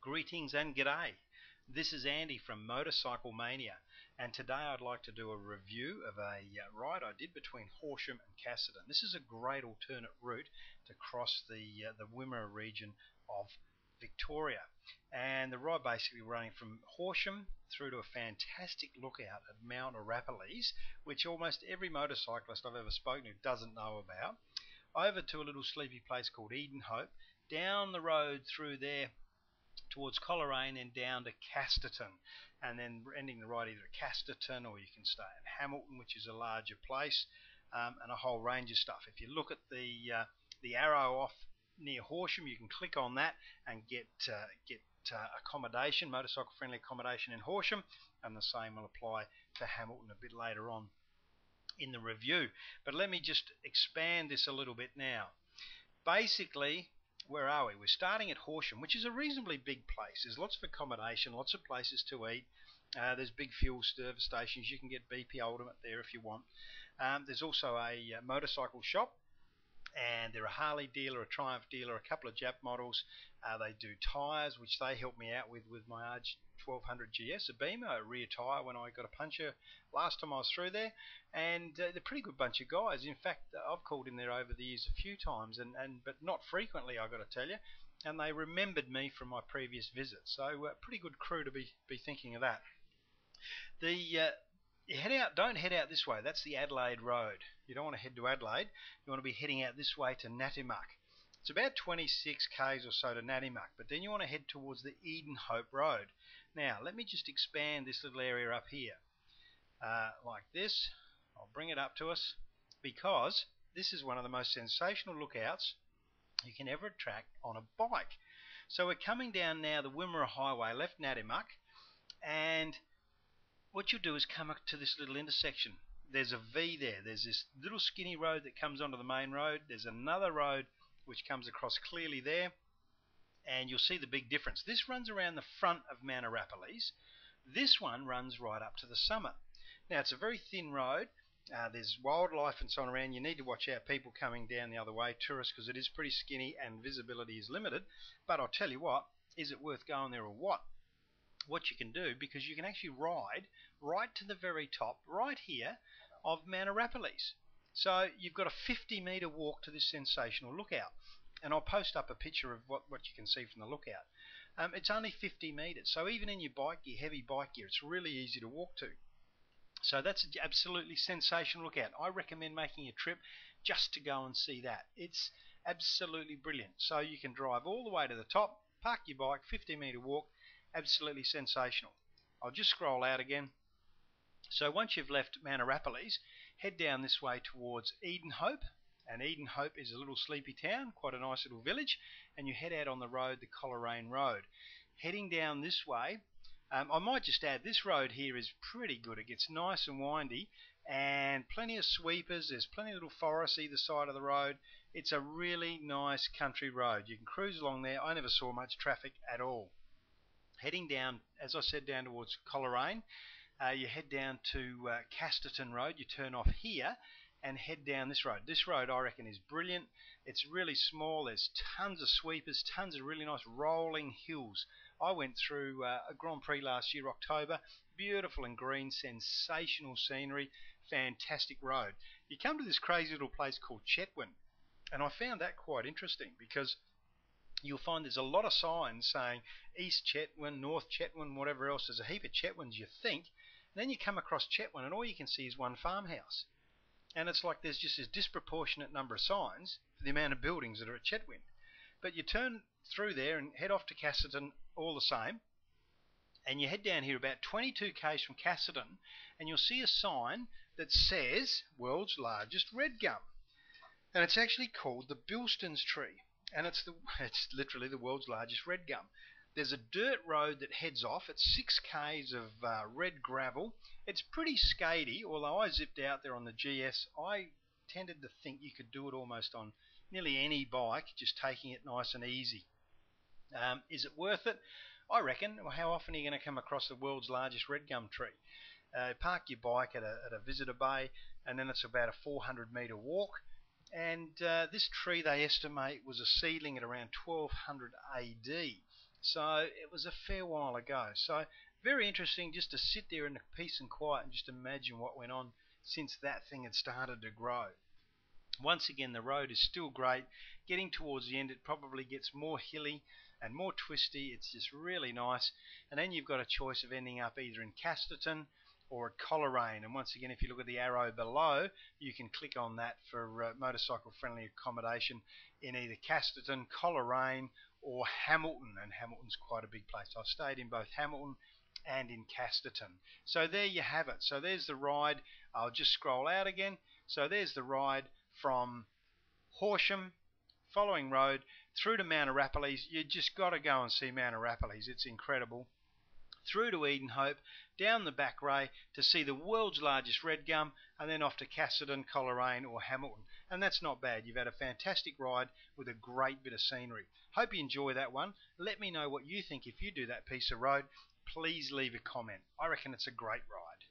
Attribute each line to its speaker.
Speaker 1: Greetings and g'day. This is Andy from Motorcycle Mania, and today I'd like to do a review of a ride I did between Horsham and Casterton. This is a great alternate route to cross the Wimmera region of Victoria, and the ride basically running from Horsham through to a fantastic lookout at Mount Arapiles, which almost every motorcyclist I've ever spoken to doesn't know about, over to a little sleepy place called Edenhope, down the road through there towards Coleraine and down to Casterton, and then ending the ride either at Casterton or you can stay at Hamilton, which is a larger place, and a whole range of stuff. If you look at the arrow off near Horsham, you can click on that and get accommodation, motorcycle friendly accommodation in Horsham, and the same will apply to Hamilton a bit later on in the review. But let me just expand this a little bit now. Basically, where are we? We're starting at Horsham, which is a reasonably big place. There's lots of accommodation, lots of places to eat. There's big fuel service stations. You can get BP Ultimate there if you want. There's also a motorcycle shop, and they're a Harley dealer, a Triumph dealer, a couple of Jap models. They do tyres, which they helped me out with my Arch 1200 GS, a Beamer, a rear tyre when I got a puncture last time I was through there, and they're a pretty good bunch of guys. In fact, I've called in there over the years a few times, but not frequently, I've got to tell you, and they remembered me from my previous visit, so pretty good crew to be thinking of that. You don't head out this way. That's the Adelaide Road. You don't want to head to Adelaide. You want to be heading out this way to Natimuck. It's about 26 k's or so to Natimuck, but then you want to head towards the Edenhope Road. Now, let me just expand this little area up here like this. I'll bring it up to us because this is one of the most sensational lookouts you can ever attract on a bike. So we're coming down now the Wimmera Highway, left Natimuck, and what you'll do is come up to this little intersection. There's a V there. There's this little skinny road that comes onto the main road. There's another road which comes across clearly there, and you'll see the big difference. This runs around the front of Mount Arapiles. This one runs right up to the summit. Now, it's a very thin road. There's wildlife and so on around. You need to watch out people coming down the other way, tourists, because it is pretty skinny and visibility is limited. But I'll tell you what, is it worth going there or what? What you can do, because you can actually ride right to the very top, right here, of Mount Arapiles. So you've got a 50-metre walk to this sensational lookout, and I'll post up a picture of what you can see from the lookout. It's only 50 metres, so even in your bike gear, heavy bike gear, it's really easy to walk to. So that's an absolutely sensational lookout. I recommend making a trip just to go and see that. It's absolutely brilliant. So you can drive all the way to the top, park your bike, 50-metre walk, absolutely sensational. I'll just scroll out again. So once you've left Mount Arapiles, head down this way towards Edenhope, and Edenhope is a little sleepy town, quite a nice little village, and you head out on the road, the Coleraine Road. Heading down this way, I might just add, this road here is pretty good. It gets nice and windy, and plenty of sweepers. There's plenty of little forests either side of the road. It's a really nice country road. You can cruise along there. I never saw much traffic at all. Heading down, as I said, down towards Coleraine, you head down to Casterton Road. You turn off here and head down this road. This road, I reckon, is brilliant. It's really small. There's tons of sweepers, tons of really nice rolling hills. I went through a Grand Prix last year, October. Beautiful and green, sensational scenery, fantastic road. You come to this crazy little place called Chetwynd, and I found that quite interesting because you'll find there's a lot of signs saying East Chetwynd, North Chetwynd, whatever else. There's a heap of Chetwynds, you think. And then you come across Chetwynd and all you can see is one farmhouse. And it's like there's just this disproportionate number of signs for the amount of buildings that are at Chetwynd. But you turn through there and head off to Casterton all the same. And you head down here about 22 k's from Casterton, and you'll see a sign that says World's Largest Redgum. And it's actually called the Bilston's Tree. And it's literally the world's largest red gum. There's a dirt road that heads off. It's 6 k's of red gravel. It's pretty skatey, although I zipped out there on the GS. I tended to think you could do it almost on nearly any bike, just taking it nice and easy. Is it worth it? I reckon. Well, how often are you going to come across the world's largest red gum tree? Park your bike at a visitor bay, and then it's about a 400-metre walk. And this tree, they estimate, was a seedling at around 1200 AD. So it was a fair while ago. So very interesting just to sit there in peace and quiet and just imagine what went on since that thing had started to grow. Once again, the road is still great. Getting towards the end, it probably gets more hilly and more twisty. It's just really nice. And then you've got a choice of ending up either in Casterton or at Coleraine. And once again, if you look at the arrow below, you can click on that for motorcycle friendly accommodation in either Casterton, Coleraine or Hamilton. And Hamilton's quite a big place. I've stayed in both Hamilton and in Casterton. So there you have it. So there's the ride. I'll just scroll out again. So there's the ride from Horsham, following road, through to Mount Arapiles. You just got to go and see Mount Arapiles. It's incredible. Through to Edenhope, down the back way to see the world's largest Redgum, and then off to Casterton, Coleraine or Hamilton. And that's not bad. You've had a fantastic ride with a great bit of scenery. Hope you enjoy that one. Let me know what you think if you do that piece of road. Please leave a comment. I reckon it's a great ride.